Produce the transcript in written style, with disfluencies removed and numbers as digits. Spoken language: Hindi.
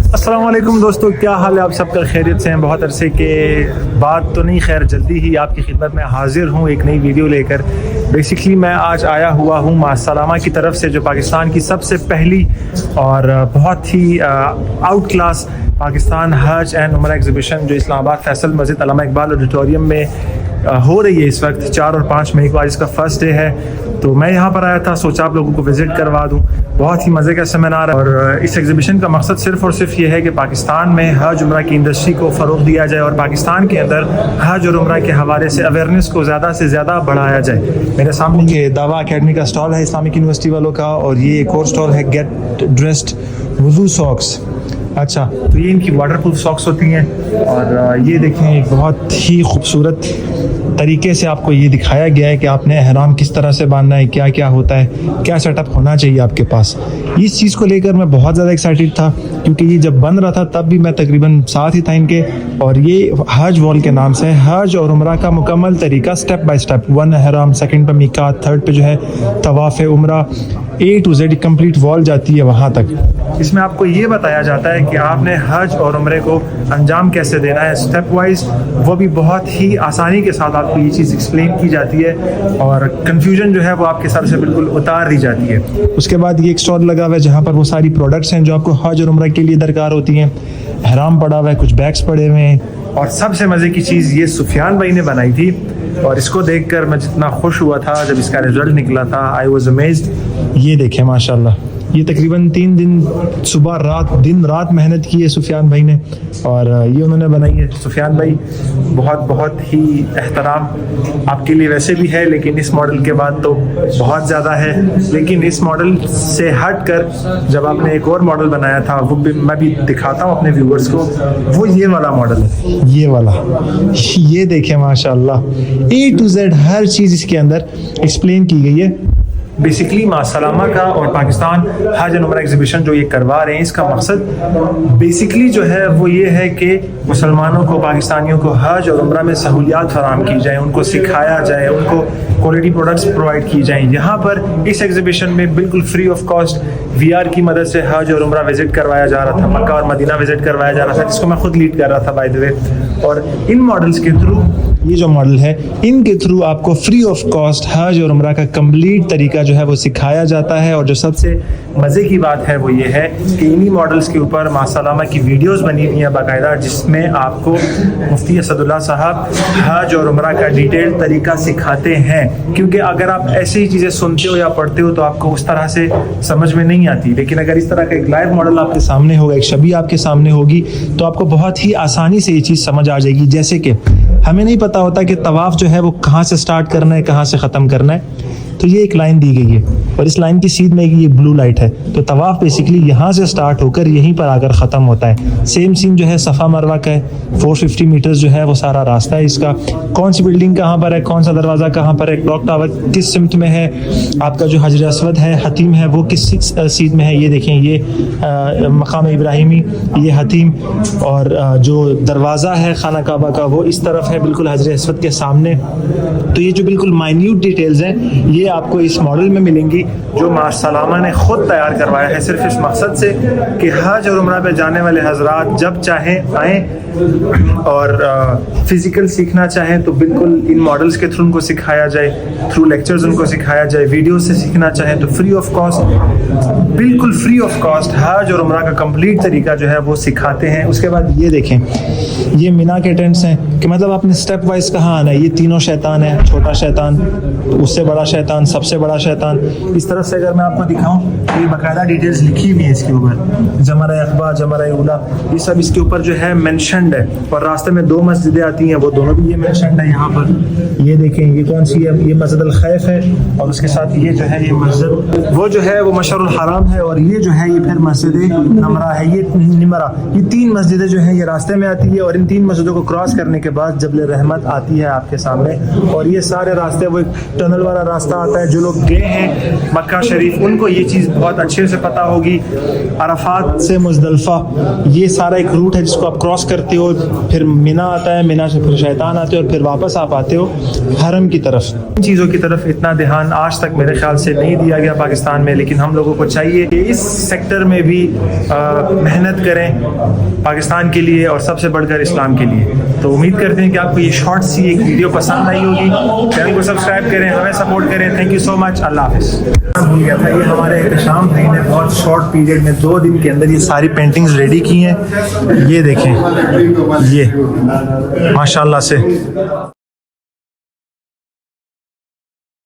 अस्सलाम वालेकुम दोस्तों, क्या हाल है? आप सबका खैरियत से हैं? बहुत अरसे के बाद तो नहीं, खैर जल्दी ही आपकी खिदमत में हाजिर हूँ एक नई वीडियो लेकर। बेसिकली मैं आज आया हुआ हूँ मासलामा की तरफ से, जो पाकिस्तान की सबसे पहली और बहुत ही आउट क्लास पाकिस्तान हज एंड उमरा एग्जीबिशन जो इस्लामाबाद फैसल मस्जिद अल्लामा इकबाल ऑडिटोरियम में हो रही है इस वक्त 4 और 5 मई को। आज इसका फर्स्ट डे है, तो मैं यहाँ पर आया था, सोचा आप लोगों को विज़िट करवा दूँ। बहुत ही मज़े का सेमिनार है और इस एग्जीबिशन का मकसद सिर्फ़ और सिर्फ ये है कि पाकिस्तान में हज उमरा की इंडस्ट्री को फ़रोग़ दिया जाए और पाकिस्तान के अंदर हज और उमरा के हवाले से अवेयरनेस को ज़्यादा से ज़्यादा बढ़ाया जाए। मेरे सामने ये दावा अकेडमी का स्टॉल है इस्लामिक यूनिवर्सिटी वालों का, और ये एक और स्टॉल है गेट ड्रेस्ड वुज़ू सॉक्स। अच्छा, तो ये इनकी वाटरप्रूफ सॉक्स होती हैं और ये देखें एक बहुत ही खूबसूरत तरीके से आपको ये दिखाया गया है कि आपने एहराम किस तरह से बांधना है, क्या क्या होता है, क्या सेटअप होना चाहिए आपके पास। इस चीज़ को लेकर मैं बहुत ज़्यादा एक्साइटेड था क्योंकि ये जब बन रहा था तब भी मैं तकरीबन साथ ही था इनके, और ये हज वॉल के नाम से हज और उमरा का मुकम्मल तरीका स्टेप बाय स्टेप, 1 एहराम, 2 पे मीकात, 3 पे जो है तवाफ़ उमरा, A to Z complete wall जाती है वहाँ तक। इसमें आपको ये बताया जाता है कि आपने हज और उम्रे को अंजाम कैसे देना है स्टेप वाइज, वो भी बहुत ही आसानी के साथ आपको ये चीज़ एक्सप्लेन की जाती है और कन्फ्यूजन जो है वो आपके सर से बिल्कुल उतार दी जाती है। उसके बाद ये एक स्टॉल लगा हुआ है जहाँ पर वो सारी प्रोडक्ट्स हैं जो आपको हज और उम्रा के लिए दरकार होती हैं। एहराम पड़ा हुआ है, कुछ बैग्स पड़े हुए हैं, और सबसे मज़े की चीज़ ये सुफियान भाई ने बनाई थी और इसको देखकर मैं जितना खुश हुआ था जब इसका रिजल्ट निकला था, आई वॉज अमेज्ड। ये देखें माशाल्लाह, ये तकरीबन 3 दिन सुबह रात दिन रात मेहनत की है सुफियान भाई ने, और ये उन्होंने बनाई है। सुफियान भाई बहुत बहुत ही एहतराम आपके लिए वैसे भी है, लेकिन इस मॉडल के बाद तो बहुत ज़्यादा है। लेकिन इस मॉडल से हट कर जब आपने एक और मॉडल बनाया था, वो भी मैं भी दिखाता हूँ अपने व्यूवर्स को, वो ये वाला मॉडल है, ये वाला। ये देखें माशाल्लाह, A to Z हर चीज़ इसके अंदर एक्सप्लेन की गई है। बेसिकली मासलामा का और पाकिस्तान हज एंड उमरा एग्जीबिशन जो ये करवा रहे हैं, इसका मकसद बेसिकली जो है वो ये है कि मुसलमानों को, पाकिस्तानियों को हज और उमरा में सहूलियात फराम की जाए, उनको सिखाया जाए, उनको क्वालिटी प्रोडक्ट्स प्रोवाइड की जाएँ। यहाँ पर इस एग्जीबिशन में बिल्कुल फ्री ऑफ कॉस्ट VR की मदद से हज और उमरा विजिट करवाया जा रहा था, मक्का और मदीना विजिट करवाया जा रहा था, जिसको मैं खुद लीड कर रहा था बाय द वे। और इन मॉडल्स के थ्रू, ये जो मॉडल है इनके थ्रू आपको फ्री ऑफ कॉस्ट हज और उमरा का कंप्लीट तरीका जो है वो सिखाया जाता है। और जो सबसे मज़े की बात है वो ये है कि इन्हीं मॉडल्स के ऊपर मासलामा की वीडियोस बनी हुई हैं बाकायदा, जिसमें आपको मुफ्ती असदुल्लाह साहब हज और उमरा का डिटेल तरीका सिखाते हैं। क्योंकि अगर आप ऐसी ही चीज़ें सुनते हो या पढ़ते हो तो आपको उस तरह से समझ में नहीं आती, लेकिन अगर इस तरह का एक लाइव मॉडल आपके सामने होगा, एक छवि आपके सामने होगी, तो आपको बहुत ही आसानी से ये चीज़ समझ आ जाएगी। जैसे कि हमें नहीं पता होता कि तवाफ़ जो है वो कहाँ से स्टार्ट करना है, कहाँ से ख़त्म करना है, तो ये एक लाइन दी गई है और इस लाइन की सीध में ये ब्लू लाइट है, तो तवाफ़ बेसिकली यहाँ से स्टार्ट होकर यहीं पर आकर ख़त्म होता है। सेम सीन जो है सफ़ा मरवा का है, 450 मीटर्स जो है वो सारा रास्ता है इसका। कौन सी बिल्डिंग कहाँ पर है, कौन सा दरवाज़ा कहाँ पर है, क्लॉक टावर किस सिमत में है, आपका जो हजर अस्वद है, हतीम है, वो किस सीध में है। ये देखें, ये मकाम इब्राहिमी, ये हतीम, और जो दरवाज़ा है खाना काबा का वो इस तरफ है, बिल्कुल हजर अस्वद के सामने। तो ये जो बिल्कुल माइन्यूट डिटेल्स हैं ये आपको इस मॉडल में मिलेंगी जो मासलामा ने खुद तैयार करवाया है, सिर्फ इस मकसद से कि हज और उमरा पे जाने वाले हजरात जब चाहें आएँ और फिज़िकल सीखना चाहें तो बिल्कुल इन मॉडल्स के थ्रू उनको सिखाया जाए, थ्रू लेक्चर्स उनको सिखाया जाए। वीडियो से सीखना चाहें तो फ्री ऑफ कॉस्ट, बिल्कुल फ्री ऑफ कॉस्ट हज और उमरा का कंप्लीट तरीका जो है वो सिखाते हैं। उसके बाद ये देखें, ये मिना के टेंट्स हैं कि मतलब आपने स्टेप वाइज कहाँ आना है। ये तीनों शैतान है, छोटा शैतान, उससे बड़ा शैतान, सबसे बड़ा शैतान। इस तरफ से अगर मैं आपको दिखाऊं तो ये बाकायदा डिटेल्स लिखी हुई है इसके ऊपर, जमरा अखबा, जमरा उला, ये सब इसके ऊपर जो है मेंशन्ड है। और रास्ते में 2 मस्जिदें आती हैं, वो दोनों भी ये मेंशन्ड है यहाँ पर। ये देखें, ये कौन सी है, ये मस्जिद अल खैफ है, और उसके साथ ये जो है ये मस्जिद वो जो है वो मशअरुल हराम है, और ये जो है ये फिर मस्जिद नमरा है, ये निमरा। ये 3 मस्जिदें जो हैं ये रास्ते में आती है, और इन 3 मस्जिदों को क्रॉस करने के बाद जबल रहमत आती है आपके सामने, और ये सारे रास्ते वो एक टनल वाला रास्ता आता है। जो लोग गए हैं मक्का शरीफ उनको ये चीज़ बहुत अच्छे से पता होगी। अरफात से मुज़दलिफ़ा ये सारा एक रूट है जिसको आप क्रॉस करते हो, फिर मिना आता है, मिना से फिर शैतान आते हो और फिर वापस आप आते हो हरम की तरफ। इन चीज़ों की तरफ इतना ध्यान आज तक मेरे ख्याल से नहीं दिया गया पाकिस्तान में, लेकिन हम लोगों को चाहिए कि इस सेक्टर में भी मेहनत करें पाकिस्तान के लिए और सबसे बढ़कर इस्लाम के लिए। तो उम्मीद करते हैं कि आपको ये शॉर्ट सी एक वीडियो पसंद आई होगी। चैनल को सब्सक्राइब करें, हमें सपोर्ट करें। Thank you so much. अल्लाह हाफ़िज़। भूल गया था, ये हमारे एहतशाम भाई ने बहुत शॉर्ट पीरियड में 2 दिन के अंदर ये सारी पेंटिंग्स रेडी की हैं। ये देखें, ये माशाल्लाह से